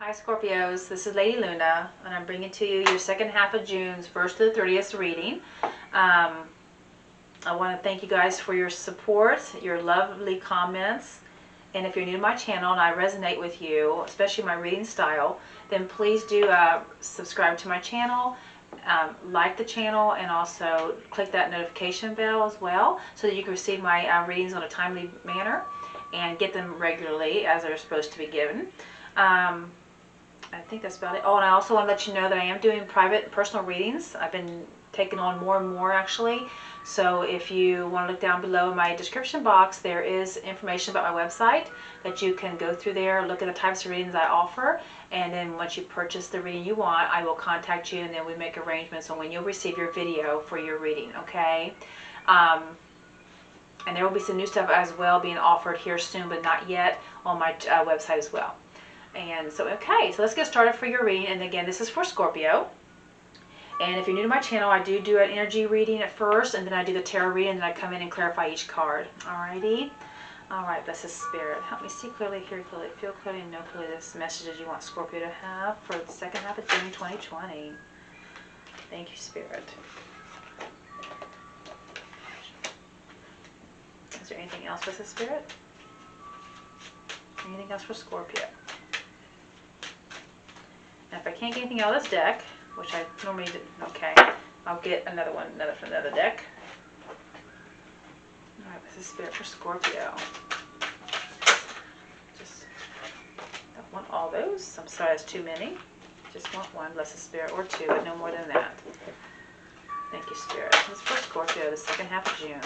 Hi Scorpios, this is Lady Luna, and I'm bringing to you your second half of June's 1st to the 30th reading. I want to thank you guys for your support, your lovely comments, and if you're new to my channel and I resonate with you, especially my reading style, then please do subscribe to my channel, like the channel, and also click that notification bell as well so that you can receive my readings on a timely manner and get them regularly as they're supposed to be given. I think that's about it. Oh, and I also want to let you know that I am doing private personal readings. I've been taking on more and more actually. So if you want to look down below in my description box, there is information about my website that you can go through there, look at the types of readings I offer, and then once you purchase the reading you want, I will contact you and then we make arrangements on when you'll receive your video for your reading, okay? And there will be some new stuff as well being offered here soon, but not yet, on my website as well. And so, okay, so let's get started for your reading. And again, this is for Scorpio. And if you're new to my channel, I do an energy reading at first, and then I do the tarot reading, and then I come in and clarify each card. Alrighty? Alright, bless His Spirit. Help me see clearly, hear clearly, feel clearly, and know clearly this messages you want Scorpio to have for the second half of June 2020. Thank you, Spirit. Is there anything else with the Spirit? Anything else for Scorpio? And if I can't get anything out of this deck, which I normally do, okay, I'll get another one, from another deck. Alright, this is Spirit for Scorpio. Just don't want all those. I'm sorry, that's too many. Just want one, bless the Spirit, or two, but no more than that. Thank you, Spirit. This is for Scorpio, the second half of June.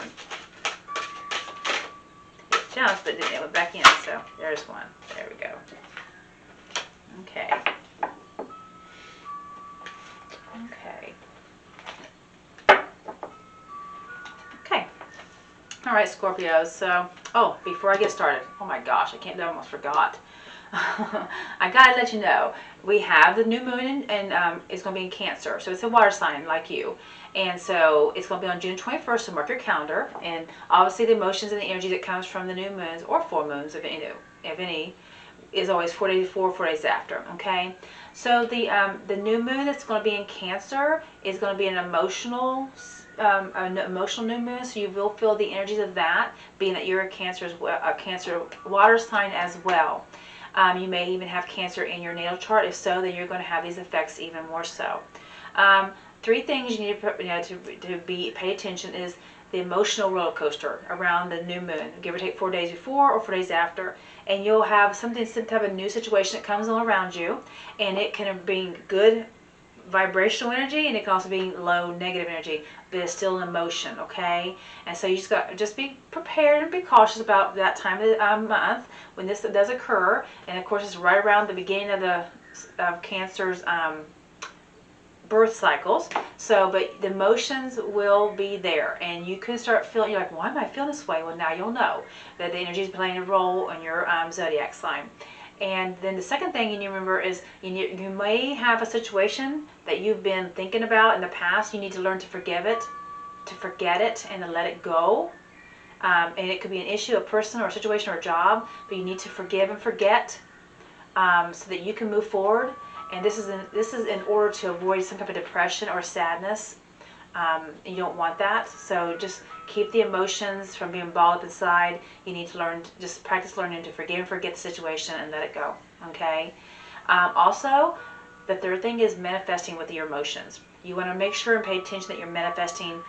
It jumped, but it went back in, so there's one. There we go. Okay. Okay. All right, Scorpios. So, before I get started, oh my gosh, I almost forgot. I gotta let you know, we have the new moon, and it's gonna be in Cancer, so it's a water sign like you, and so it's gonna be on June 21st. So mark your calendar, and obviously the emotions and the energy that comes from the new moons or full moons, if any, is always 4 days before, 4 days after. Okay. So the new moon that's going to be in Cancer is going to be an emotional new moon. So you will feel the energies of that, being that you're a Cancer water sign as well. You may even have Cancer in your natal chart. If so, then you're going to have these effects even more so. 3 things you need to pay attention is the emotional roller coaster around the new moon, give or take 4 days before or 4 days after, and you'll have some type of new situation that comes on around you, and it can bring good vibrational energy, and it can also be low negative energy, but it's still an emotion, okay? And so you just be prepared and be cautious about that time of the month when this does occur, and of course it's right around the beginning of Cancer's birth cycles. So, but the emotions will be there, and you can start feeling, you're like, why am I feeling this way? Well, now you'll know that the energy is playing a role in your zodiac sign. And then the second thing you need to remember is you may have a situation that you've been thinking about in the past. You need to learn to forget it, and to let it go. And it could be an issue, a person, or a situation, or a job, but you need to forgive and forget so that you can move forward. And this is in order to avoid some type of depression or sadness. You don't want that. So just keep the emotions from being balled up inside. You need to just practice learning to forgive and forget the situation and let it go. Okay. Also, the third thing is manifesting with your emotions. You want to make sure and pay attention that you're manifesting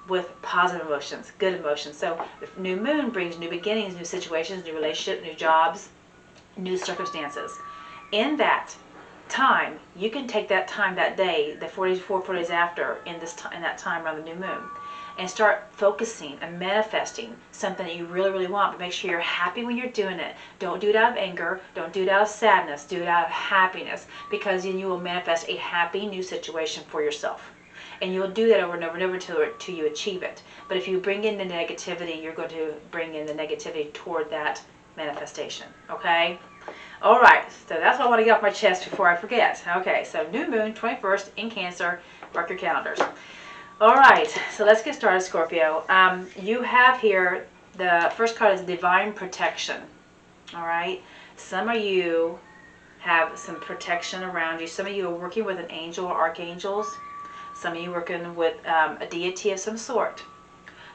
with positive emotions, good emotions. So the new moon brings new beginnings, new situations, new relationships, new jobs, new circumstances. In that time, you can take that time, that day, the 4 days before, 4 days after, in that time around the new moon, and start focusing and manifesting something that you really, really want. But make sure you're happy when you're doing it. Don't do it out of anger. Don't do it out of sadness. Do it out of happiness, because then you will manifest a happy new situation for yourself. And you'll do that over and over and over until you achieve it. But if you bring in the negativity, you're going to bring in the negativity toward that manifestation. Okay? All right, so that's what I want to get off my chest before I forget. Okay, so new moon, 21st in Cancer. Mark your calendars. All right, so let's get started, Scorpio. You have here, the first card is Divine Protection. All right, some of you have some protection around you. Some of you are working with an angel or archangels. Some of you are working with a deity of some sort.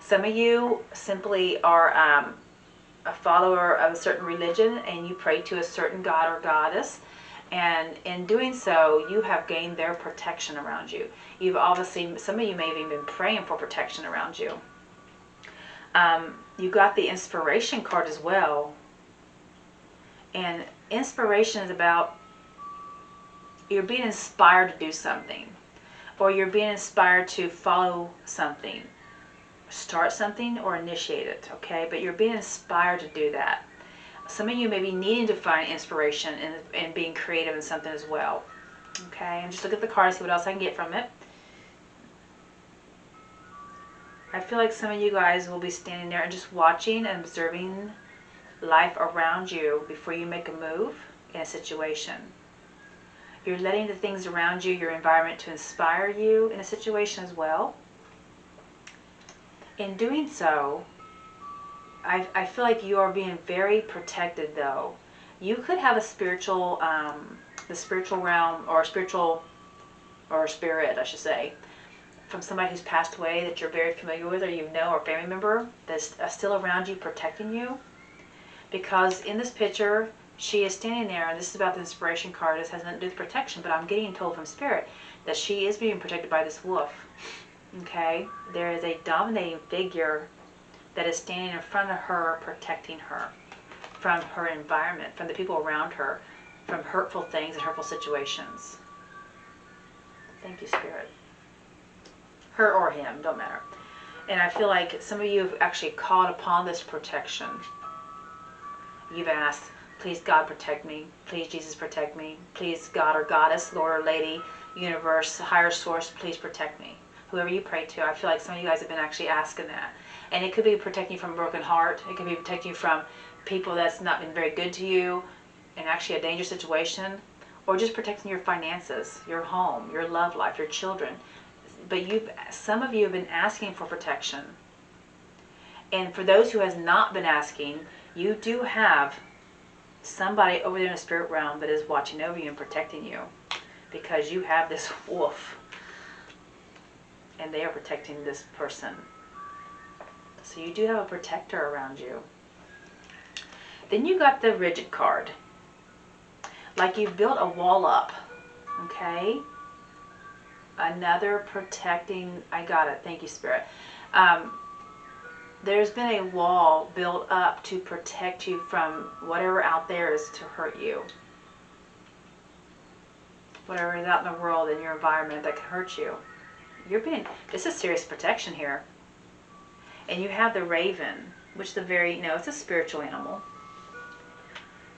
Some of you simply are a follower of a certain religion and you pray to a certain god or goddess. And in doing so, you have gained their protection around you. You've obviously, some of you may have even been praying for protection around you. You got the inspiration card as well. And inspiration is about you're being inspired to do something. Or you're being inspired to follow something. Start something or initiate it, okay? But you're being inspired to do that. Some of you may be needing to find inspiration and being creative in something as well. Okay, and just look at the card and see what else I can get from it. I feel like some of you guys will be standing there and just watching and observing life around you before you make a move in a situation. You're letting the things around you, your environment, to inspire you in a situation as well. In doing so, I feel like you are being very protected, though. You could have a spiritual, the spiritual realm, or spirit, I should say, from somebody who's passed away that you're very familiar with, or you know, or family member that's still around you, protecting you. Because in this picture, she is standing there, and this is about the inspiration card. This has nothing to do with protection, but I'm getting told from spirit that she is being protected by this wolf. Okay, there is a dominating figure that is standing in front of her, protecting her from her environment, from the people around her, from hurtful things and hurtful situations. Thank you, Spirit. Her or him, don't matter. And I feel like some of you have actually called upon this protection. You've asked, please God protect me. Please Jesus protect me. Please God or Goddess, Lord or Lady, Universe, Higher Source, please protect me. Whoever you pray to, I feel like some of you guys have been actually asking that. And it could be protecting you from a broken heart. It could be protecting you from people that's not been very good to you and actually a dangerous situation. Or just protecting your finances, your home, your love life, your children. But some of you have been asking for protection. And for those who has not been asking, you do have somebody over there in the spirit realm that is watching over you and protecting you. Because you have this wolf. And they are protecting this person. So you do have a protector around you. Then you got the rigid card. Like you've built a wall up. Okay? Another protecting, I got it. Thank you, Spirit. There's been a wall built up to protect you from whatever out there is to hurt you. Whatever is out in the world, in your environment that can hurt you. This is serious protection here. And you have the raven, which it's a spiritual animal.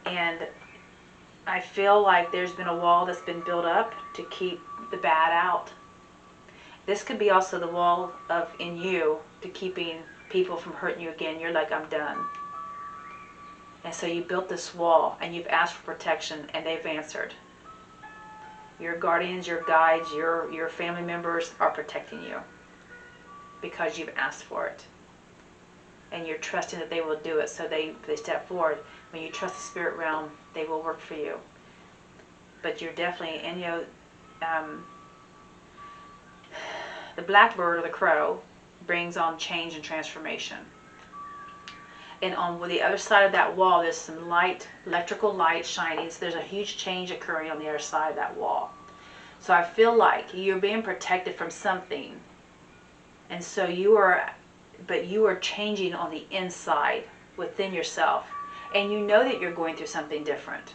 And I feel like there's been a wall that's been built up to keep the bad out. This could be also the wall in you to keeping people from hurting you again. You're like, I'm done. And so you built this wall and you've asked for protection and they've answered. Your guardians, your guides, your family members are protecting you because you've asked for it. And you're trusting that they will do it, so they step forward. When you trust the spirit realm, they will work for you. But you're definitely, the blackbird or the crow brings on change and transformation. And on the other side of that wall, there's some light, electrical light shining. So there's a huge change occurring on the other side of that wall. So I feel like you're being protected from something. And so you are changing on the inside within yourself. And you know that you're going through something different.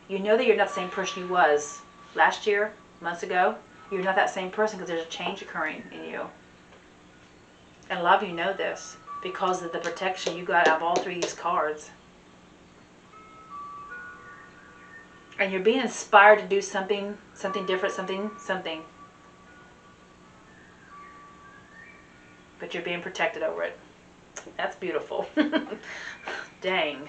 You know that you're not the same person you was last year, months ago. You're not that same person because there's a change occurring in you. And a lot of you know this because of the protection you got out of all three of these cards. And you're being inspired to do something different, something. But you're being protected over it. That's beautiful. Dang.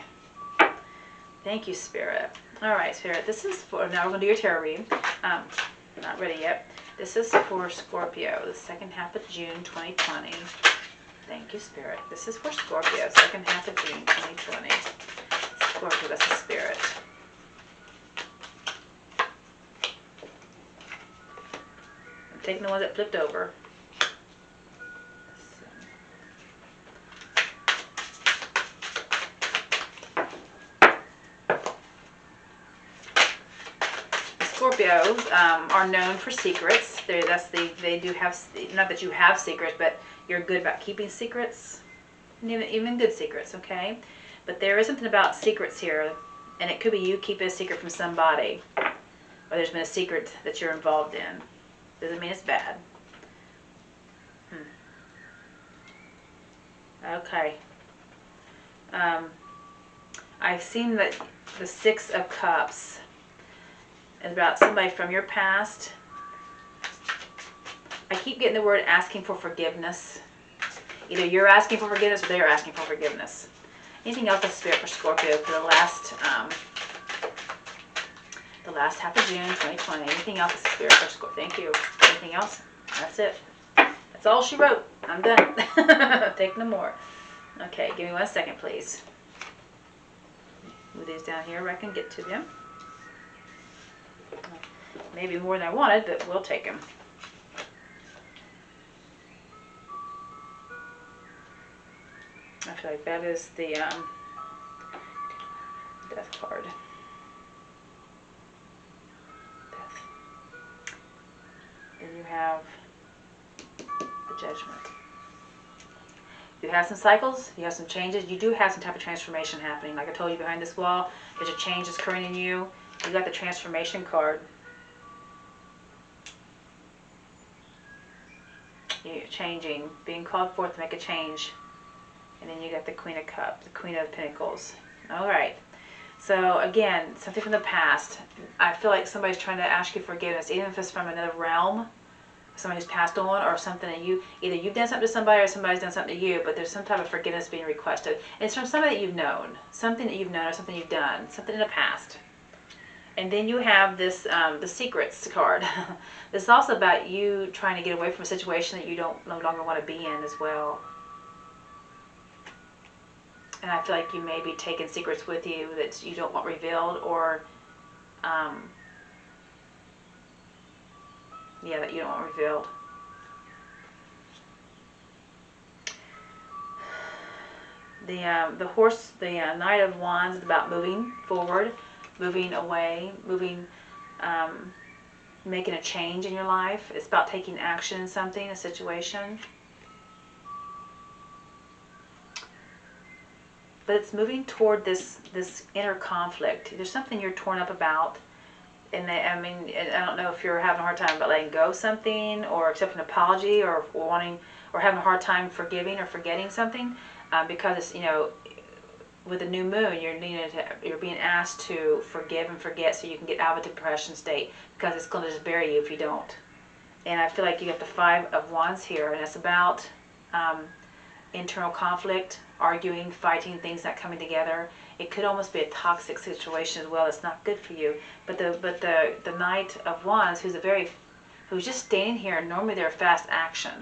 Thank you, Spirit. All right, Spirit. This is for, now we're going to do your tarot reading. Not ready yet. This is for Scorpio, the second half of June 2020. Thank you, Spirit. This is for Scorpio, second half of June 2020. Scorpio, that's the Spirit. taking the ones that flipped over. Scorpios are known for secrets. They do have, not that you have secrets, but you're good about keeping secrets, even good secrets, okay? But there is something about secrets here, and it could be you keeping a secret from somebody, or there's been a secret that you're involved in. Doesn't mean it's bad. Okay. I've seen that the Six of Cups is about somebody from your past. I keep getting the word asking for forgiveness. Either you're asking for forgiveness or they're asking for forgiveness. Anything else, the Spirit for Scorpio for the last half of June 2020? Anything else, the Spirit for Scorpio? Thank you. Anything else? That's it. That's all she wrote. I'm done. Take no more. Okay, give me 1 second, please. Move these down here where I can get to them. Maybe more than I wanted, but we'll take them. I feel like that is the Death card. Death. Then you have the Judgment. You have some cycles, you have some changes, you do have some type of transformation happening. Like I told you, behind this wall, there's a change that's occurring in you. You got the transformation card. You're changing, being called forth to make a change. And then you got the Queen of Cups, the Queen of Pentacles. All right. So again, something from the past. I feel like somebody's trying to ask you forgiveness, even if it's from another realm, somebody who's passed on, or something that either you've done something to somebody or somebody's done something to you, but there's some type of forgiveness being requested. And it's from somebody that you've known, something that you've known or something you've done, something in the past. And then you have this, the Secrets card. This is also about you trying to get away from a situation that you no longer want to be in as well. And I feel like you may be taking secrets with you that you don't want revealed, or yeah, that you don't want revealed. The horse, the Knight of Wands is about moving forward, moving away, making a change in your life. It's about taking action in something, a situation. But it's moving toward this inner conflict. There's something you're torn up about. And I mean, I don't know if you're having a hard time about letting go of something, or accepting an apology, or having a hard time forgiving or forgetting something, because it's, you know, with the new moon, you're being asked to forgive and forget so you can get out of a depression state, because it's going to just bury you if you don't. And I feel like you got the Five of Wands here, and it's about internal conflict, arguing, fighting, things not coming together. It could almost be a toxic situation as well. It's not good for you. But the Knight of Wands, who's just standing here, and normally they're fast action,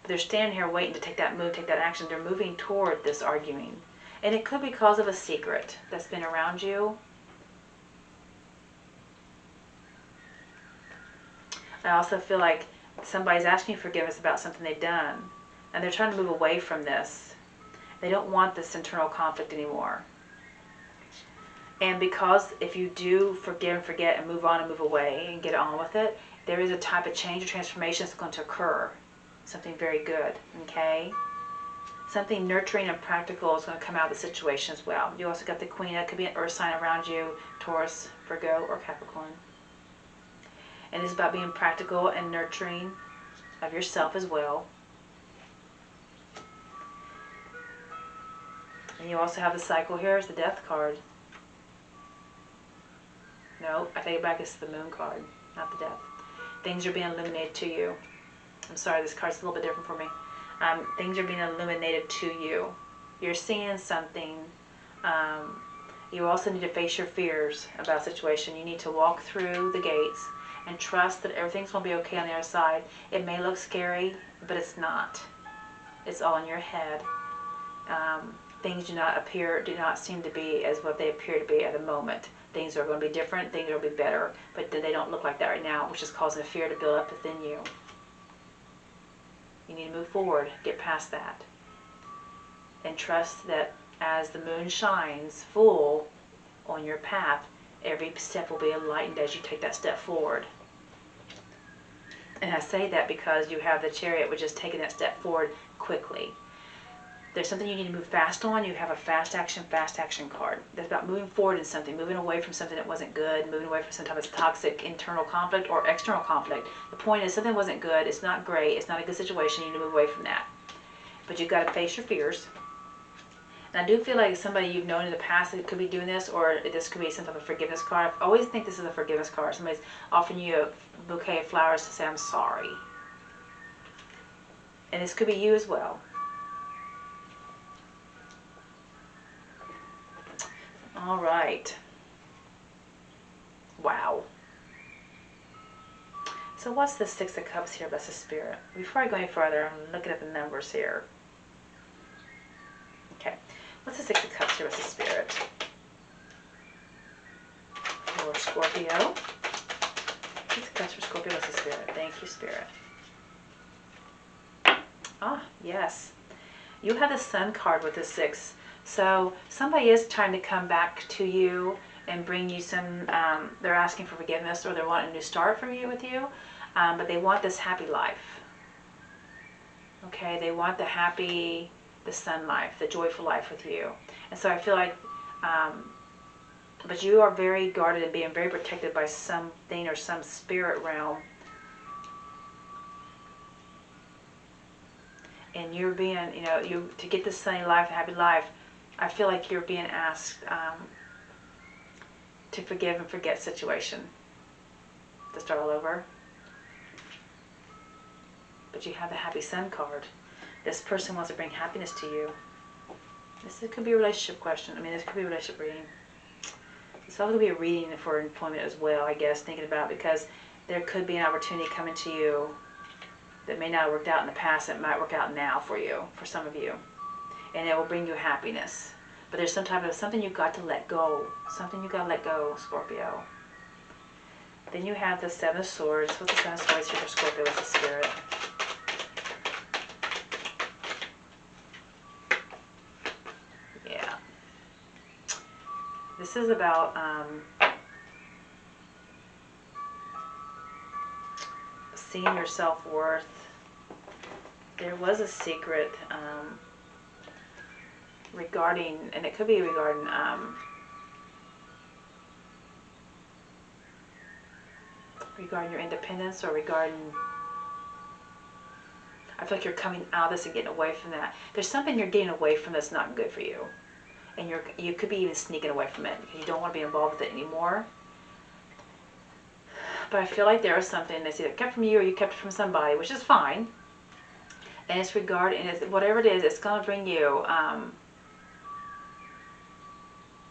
but they're standing here waiting to take that move, take that action. They're moving toward this arguing, and it could be because of a secret that's been around you. I also feel like somebody's asking you forgiveness about something they've done, and they're trying to move away from this. They don't want this internal conflict anymore. And because if you do forgive and forget and move on and move away and get on with it, there is a type of change or transformation that's going to occur. Something very good, okay? Something nurturing and practical is going to come out of the situation as well. You also got the Queen. That could be an earth sign around you, Taurus, Virgo, or Capricorn. And it's about being practical and nurturing of yourself as well. And you also have the cycle here is the Death card. No, I take it back, it's the Moon card, not the Death. Things are being illuminated to you. I'm sorry, this card's a little bit different for me. Things are being illuminated to you. You're seeing something. You also need to face your fears about a situation. You need to walk through the gates and trust that everything's going to be okay on the other side. It may look scary, but it's not. It's all in your head. Things do not seem to be as what they appear to be at the moment. Things are going to be different, things will be better, but they don't look like that right now, which is causing a fear to build up within you. You need to move forward, get past that. And trust that as the moon shines full on your path, every step will be enlightened as you take that step forward. And I say that because you have the Chariot, which is taking that step forward quickly. There's something you need to move fast on. You have a fast action card. That's about moving forward in something, moving away from something that wasn't good, moving away from some type of toxic internal conflict or external conflict. The point is, something wasn't good, it's not great, it's not a good situation, you need to move away from that. But you've got to face your fears. And I do feel like somebody you've known in the past that could be doing this, or this could be some type of forgiveness card. I always think this is a forgiveness card. Somebody's offering you a bouquet of flowers to say, I'm sorry. And this could be you as well. All right. Wow. So what's the Six of Cups here, Blessed Spirit? Before I go any further, I'm looking at the numbers here. Okay. What's the Six of Cups here, Blessed Spirit? For Scorpio. Six of Cups for Scorpio, Blessed Spirit. Thank you, Spirit. Ah, yes. You have the Sun card with the Six. So somebody is trying to come back to you and bring you some, they're asking for forgiveness, or they're wanting a new start from you with you, but they want this happy life. Okay, they want the happy, the sun life, the joyful life with you. And so I feel like, but you are very guarded and being very protected by something or some spirit realm. And you're being, to get this sunny life, happy life, I feel like you're being asked to forgive and forget situation. To start all over. But you have the Happy Sun card. This person wants to bring happiness to you. This could be a relationship question. This could be a relationship reading. It's also going to be a reading for employment as well, I guess, thinking about, because there could be an opportunity coming to you that may not have worked out in the past, that might work out now for you, for some of you. And it will bring you happiness. But there's some type of something you've got to let go. Something you've got to let go, Scorpio. Then you have the Seven of Swords. What's the Seven of Swords here for Scorpio as a spirit? Yeah. This is about seeing your self-worth. There was a secret regarding, and it could be regarding regarding your independence, or regarding, I feel like you're coming out of this and getting away from that. There's something you're getting away from that's not good for you, and you could be even sneaking away from it because you don't want to be involved with it anymore. But I feel like there is something that's either kept from you or you kept it from somebody, which is fine. And it's regarding, and it's, whatever it is, it's going to bring you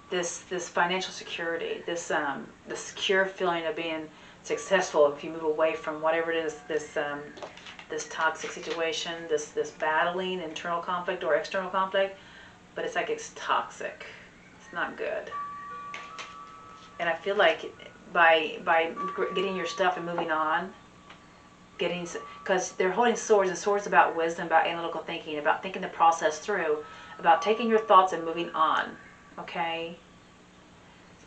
this financial security, this secure feeling of being successful if you move away from whatever it is, this toxic situation, this battling internal conflict or external conflict. But it's like it's toxic. It's not good. And I feel like by getting your stuff and moving on, because they're holding swords, and swords about wisdom, about analytical thinking, about thinking the process through, about taking your thoughts and moving on, okay,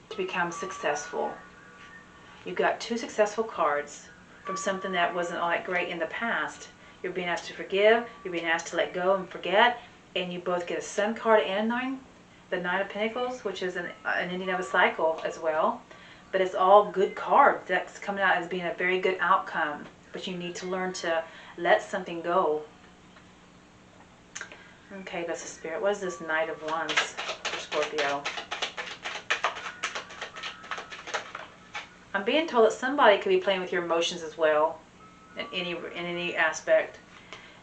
to become successful. You've got two successful cards from something that wasn't all that great in the past. You're being asked to forgive, you're being asked to let go and forget, and you both get a Sun card and a Nine, the Nine of Pentacles, which is an ending of a cycle as well. But it's all good cards. That's coming out as being a very good outcome. But you need to learn to let something go. Okay, that's the Spirit. What is this Knight of Wands for Scorpio? I'm being told that somebody could be playing with your emotions as well, in any aspect.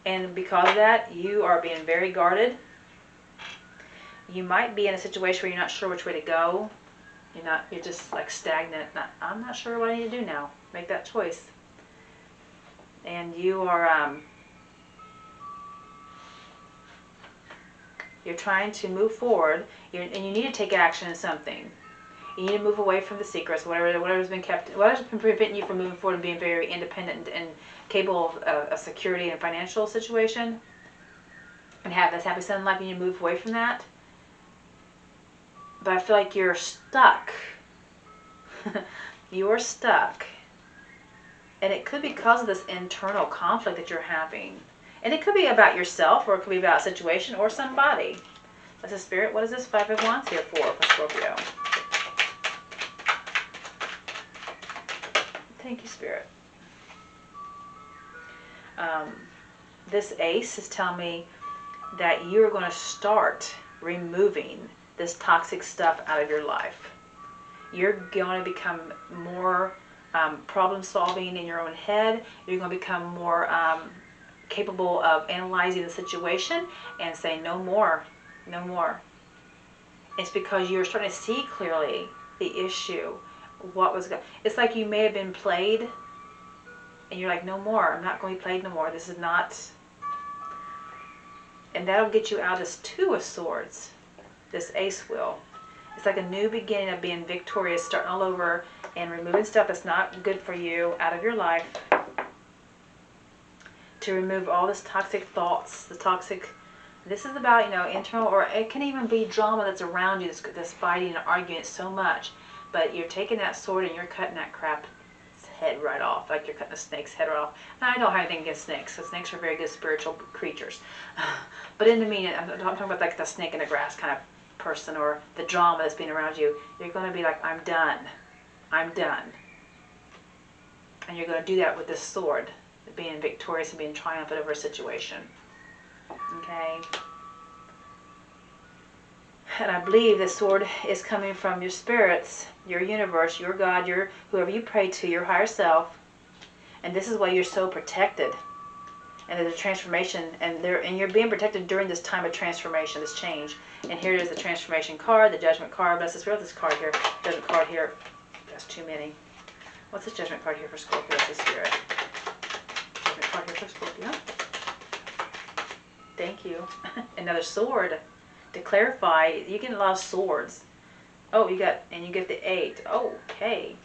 And because of that, you are being very guarded. You might be in a situation where you're not sure which way to go. You're just like stagnant. I'm not sure what I need to do now. Make that choice. And you are, you're trying to move forward, and you need to take action in something. You need to move away from the secrets, whatever's been kept, whatever's been preventing you from moving forward and being very independent and capable of security and financial situation, and have this happy son in life. You need to move away from that. But I feel like you're stuck. You're stuck. And it could be because of this internal conflict that you're having. And it could be about yourself, or it could be about a situation or somebody. That's a Spirit. What is this 5 of Wands here for Scorpio? Thank you, Spirit. This Ace is telling me that you're going to start removing this toxic stuff out of your life. You're going to become more problem solving in your own head. You're going to become more capable of analyzing the situation and say no more, no more. It's because you're starting to see clearly the issue. It's like you may have been played and you're like, no more, I'm not going to be played no more. This is not. And that'll get you out of this 2 of Swords. This Ace will. It's like a new beginning of being victorious, starting all over and removing stuff that's not good for you out of your life. To remove all this toxic thoughts, this is about, internal, or it can even be drama that's around you, that's fighting and arguing so much. But you're taking that sword and you're cutting that crap's head right off, like you're cutting a snake's head right off. And I don't have anything against snakes, because snakes are very good spiritual creatures. But in the meaning, I'm talking about like the snake in the grass kind of person, or the drama that's being around you. You're going to be like, I'm done. I'm done. And you're going to do that with this sword, being victorious and being triumphant over a situation. Okay? And I believe this sword is coming from your spirits, your universe, your God, your whoever you pray to, your higher self. And this is why you're so protected. And there's a transformation, and you're being protected during this time of transformation, this change. And here it is, the transformation card, the judgment card. Let's just read this card here. Judgment card here. That's too many. What's this judgment card here for Scorpio? That's the Spirit. Judgment card here for Scorpio. Thank you. Another sword. To clarify, you get a lot of swords. Oh, you get the 8. Okay.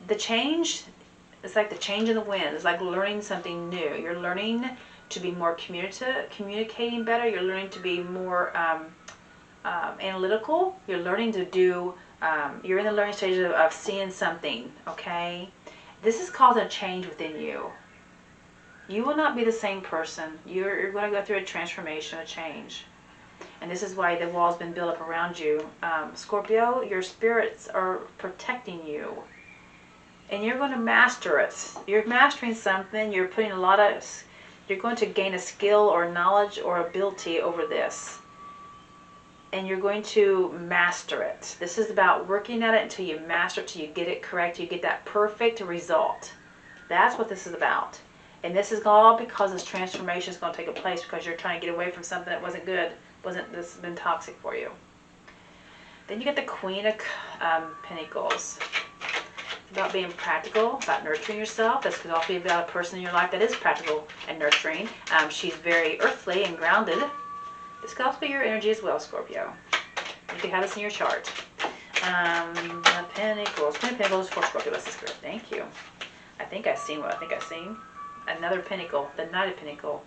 The change, it's like the change in the wind. It's like learning something new. You're learning to be more communicating better. You're learning to be more analytical. You're learning to do, you're in the learning stage of seeing something, okay? This is causing a change within you. You will not be the same person. You're going to go through a transformation, a change. And this is why the wall's been built up around you. Scorpio, your spirits are protecting you. And you're going to master it. You're mastering something. You're putting you're going to gain a skill or knowledge or ability over this. And you're going to master it. This is about working at it until you master it, until you get it correct, you get that perfect result. That's what this is about. And this is all because this transformation is going to take place, because you're trying to get away from something that wasn't good. This has been toxic for you. Then you get the Queen of Pentacles. It's about being practical, about nurturing yourself. This could also be about a person in your life that is practical and nurturing. She's very earthly and grounded. This could also be your energy as well, Scorpio. You could have this in your chart. The Pentacles. Queen of Pentacles for Scorpio. That's the Spirit. Thank you. I think I've seen what I think I've seen. Another Pentacle. The Knight of Pentacles.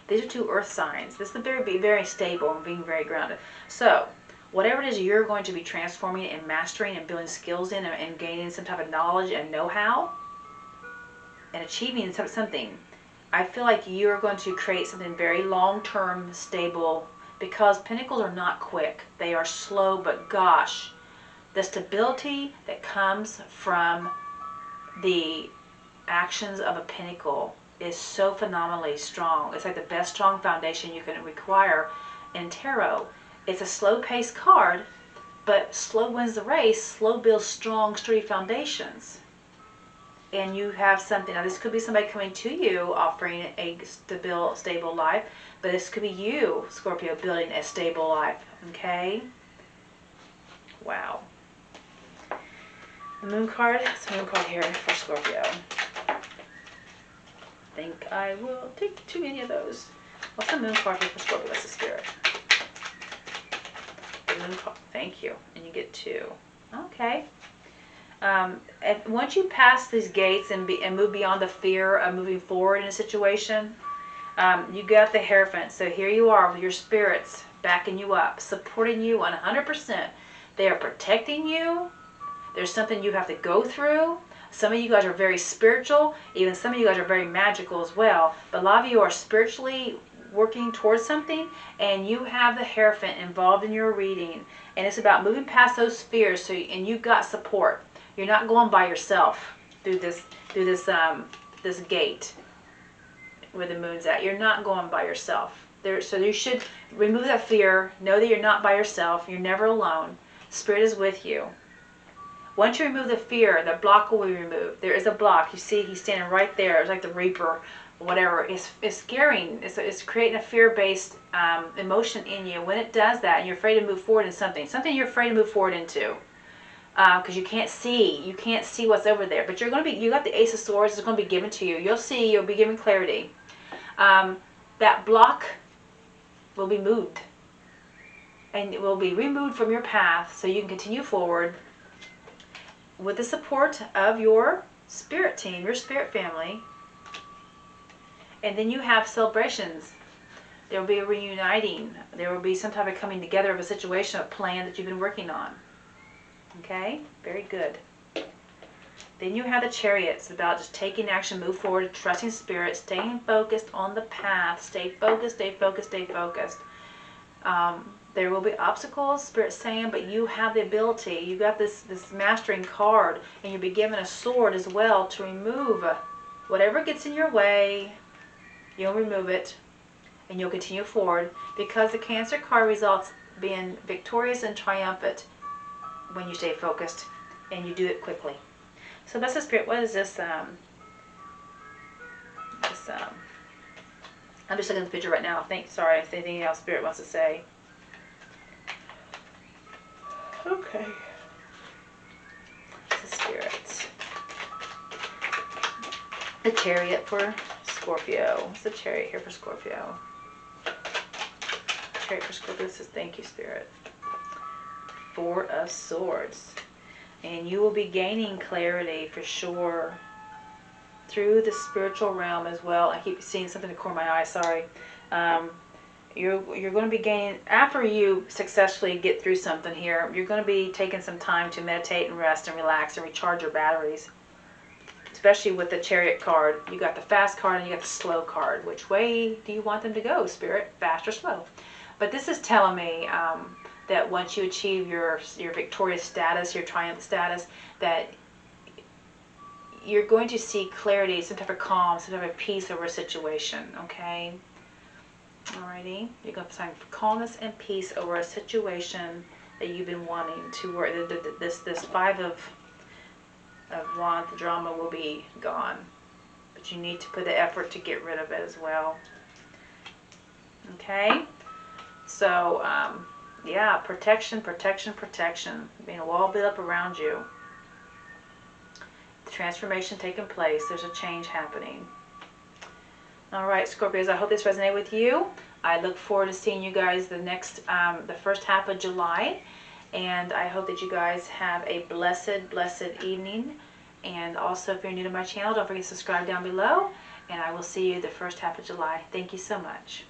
These are 2 earth signs. This is be very stable and being very grounded. So, whatever it is you're going to be transforming and mastering and building skills in and gaining some type of knowledge and know-how and achieving something, I feel like you're going to create something very long-term, stable, because Pentacles are not quick. They are slow, but gosh, the stability that comes from the actions of a Pentacle is so phenomenally strong. It's like the best strong foundation you can require in tarot. It's a slow-paced card, but slow wins the race. Slow builds strong, sturdy foundations. And you have something. Now, this could be somebody coming to you offering a stable life, but this could be you, Scorpio, building a stable life. Okay? Wow. The Moon card. It's a Moon card here for Scorpio. I think I will take too many of those. What's the Moon card here for Scorpio? That's the Spirit. Thank you. And you get 2. Okay. Once you pass these gates and move beyond the fear of moving forward in a situation, you got the Hierophant. So here you are with your spirits backing you up, supporting you 100%. They are protecting you. There's something you have to go through. Some of you guys are very spiritual. Even some of you guys are very magical as well. But a lot of you are spiritually working towards something, and you have the Hierophant involved in your reading. And it's about moving past those fears. And you've got support. You're not going by yourself through this gate where the moon's at. You're not going by yourself. So you should remove that fear. Know that you're not by yourself. You're never alone. Spirit is with you. Once you remove the fear, the block will be removed. There is a block. You see, he's standing right there. It's like the Reaper, whatever. It's scaring. It's creating a fear-based emotion in you. When it does that, and you're afraid to move forward in something you're afraid to move forward into, because you can't see what's over there. But you got the Ace of Swords. It's going to be given to you. You'll see. You'll be given clarity. That block will be moved, and it will be removed from your path, so you can continue forward with the support of your spirit team, your spirit family. And then you have celebrations. There will be a reuniting. There will be some type of coming together of a situation, a plan that you've been working on. Okay? Very good. Then you have the Chariot. It's about just taking action, move forward, trusting Spirit, staying focused on the path. Stay focused, stay focused, stay focused. There will be obstacles, Spirit's saying, but you have the ability. You got this mastering card, and you'll be given a sword as well to remove whatever gets in your way. You'll remove it, and you'll continue forward, because the Cancer card results being victorious and triumphant when you stay focused and you do it quickly. So that's the Spirit. What is this? I'm just looking at the picture right now. Sorry if anything else Spirit wants to say. Okay. The Spirit. The Chariot for Scorpio. What's the Chariot here for Scorpio? Chariot for Scorpio says, thank you, Spirit. 4 of Swords. And you will be gaining clarity for sure through the spiritual realm as well. I keep seeing something in the corner of my eye, sorry. You're going to be gaining, after you successfully get through something here, you're going to be taking some time to meditate and rest and relax and recharge your batteries. Especially with the Chariot card. You got the fast card and you got the slow card. Which way do you want them to go, Spirit? Fast or slow? But this is telling me that once you achieve your victorious status, your triumph status, that you're going to see clarity, some type of calm, some type of peace over a situation, okay? Alrighty, you're going to find calmness and peace over a situation that you've been wanting to work. This 5 of Wands, the drama will be gone, but you need to put the effort to get rid of it as well. Okay, so yeah, protection, protection, protection, being a wall built up around you. The transformation taking place. There's a change happening. All right, Scorpios, I hope this resonated with you. I look forward to seeing you guys the first half of July. And I hope that you guys have a blessed, blessed evening. And also, if you're new to my channel, don't forget to subscribe down below. And I will see you the first half of July. Thank you so much.